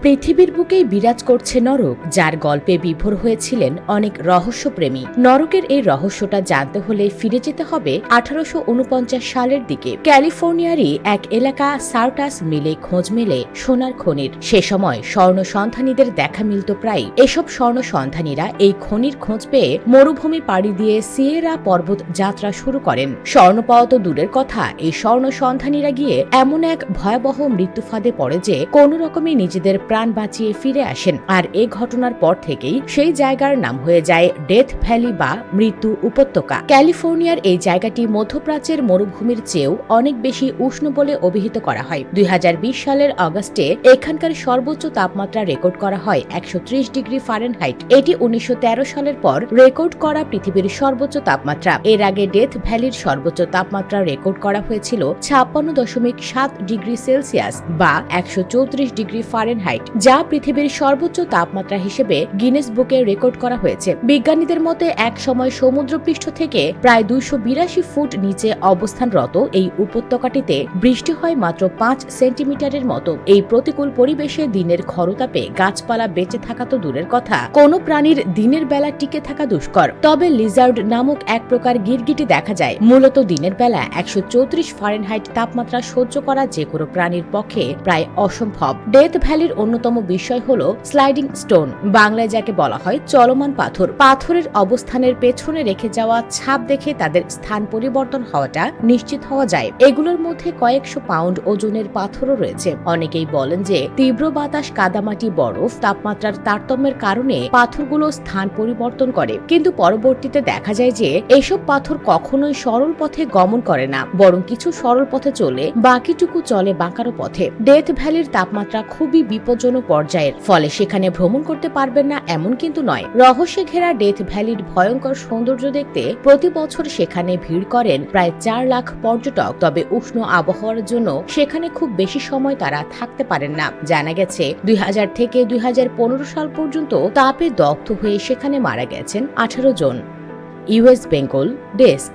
পৃথিবীর বুকেই বিরাজ করছে নরক, যার গল্পে বিভোর হয়েছিলেন অনেক রহস্যপ্রেমী। নরকের এই রহস্যটা জানতে হলে ফিরে যেতে হবে 1849 সালের দিকে। ক্যালিফোর্নিয়ারই এক এলাকা সার্টাস মিলে খোঁজ মেলে সোনার খনির। সে সময় স্বর্ণ সন্ধানীদের দেখা মিলত প্রায়। এসব স্বর্ণ সন্ধানীরা এই খনির খোঁজ পেয়ে মরুভূমি পাড়ি দিয়ে সিয়েরা পর্বত যাত্রা শুরু করেন। স্বর্ণ পাওয়া তো দূরের কথা, এই স্বর্ণ সন্ধানীরা গিয়ে এমন এক ভয়াবহ মৃত্যু ফাঁদে পড়ে যে কোনো রকমে নিজেদের প্রাণ বাঁচিয়ে ফিরে আসেন। আর এই ঘটনার পর থেকেই সেই জায়গার নাম হয়ে যায় ডেথ ভ্যালি বা মৃত্যু উপত্যকা। ক্যালিফোর্নিয়ার এই জায়গাটি মধ্যপ্রাচ্যের মরুভূমির চেয়েও অনেক বেশি উষ্ণ বলে অভিহিত করা হয়। 2020 সালের অগাস্টে এখানকার সর্বোচ্চ তাপমাত্রা রেকর্ড করা হয় 130 ডিগ্রি ফারেনহাইট। এটি 1913 সালের পর রেকর্ড করা পৃথিবীর সর্বোচ্চ তাপমাত্রা। এর আগে ডেথ ভ্যালির সর্বোচ্চ তাপমাত্রা রেকর্ড করা হয়েছিল 56.7 ডিগ্রি সেলসিয়াস বা 134 ডিগ্রি ফারেনহাইট, যা পৃথিবীর সর্বোচ্চ তাপমাত্রা হিসেবে গিনেস বুকে রেকর্ড করা হয়েছে। বিজ্ঞানীদের মতে এক সময় সমুদ্রপৃষ্ঠ থেকে প্রায় 282 ফুট নিচে অবস্থানরত এই উপত্যকাটিতে বৃষ্টি হয় মাত্র 5 সেন্টিমিটারের মতো। এই প্রতিকূল পরিবেশে দিনের খরতাপে গাছপালা বেঁচে থাকা তো দূরের কথা, কোনো প্রাণীর দিনের বেলা টিকে থাকা দুষ্কর। তবে লিজার্ড নামক এক প্রকার গিরগিটি দেখা যায়। মূলত দিনের বেলা 134 ফারেনহাইট তাপমাত্রা সহ্য করা যে কোনো প্রাণীর পক্ষে প্রায় অসম্ভব। ডেথ ভ্যালির অন্যতম বিষয় হল স্লাইডিং স্টোন, বাংলায় যাকে বলা হয় চলমান পাথর। পাথরের অবস্থানের পেছনে রেখে যাওয়া ছাপ দেখে তাদের স্থান পরিবর্তন হওয়াটা নিশ্চিত হওয়া যায়। এগুলোর মধ্যে কয়েকশো পাউন্ড ওজনের পাথরও রয়েছে। অনেকেই বলেন যে তীব্র বাতাস, কাদামাটি, বরফ, তাপমাত্রার তারতম্যের কারণে পাথরগুলো স্থান পরিবর্তন করে। কিন্তু পরবর্তীতে দেখা যায় যে এসব পাথর কখনোই সরল পথে গমন করে না, বরং কিছু সরল পথে চলে, বাকিটুকু চলে বাঁকানো পথে। ডেথ ভ্যালির তাপমাত্রা খুবই বিপজ্জনক পর্যায়ের, ফলে সেখানে ভ্রমণ করতে পারবেন না এমন কিন্তু নয়। রহস্যে ঘেরা ডেথ ভ্যালির ভয়ঙ্কর সৌন্দর্য দেখতে প্রতি বছর সেখানে ভিড় করেন প্রায় 4 লাখ পর্যটক। তবে উষ্ণ আবহাওয়ার জন্য সেখানে খুব বেশি সময় তারা থাকতে পারেন না। জানা গেছে 2000 থেকে 2015 সাল পর্যন্ত তাপে দগ্ধ হয়ে সেখানে মারা গেছেন 18 জন। US Bengal desk.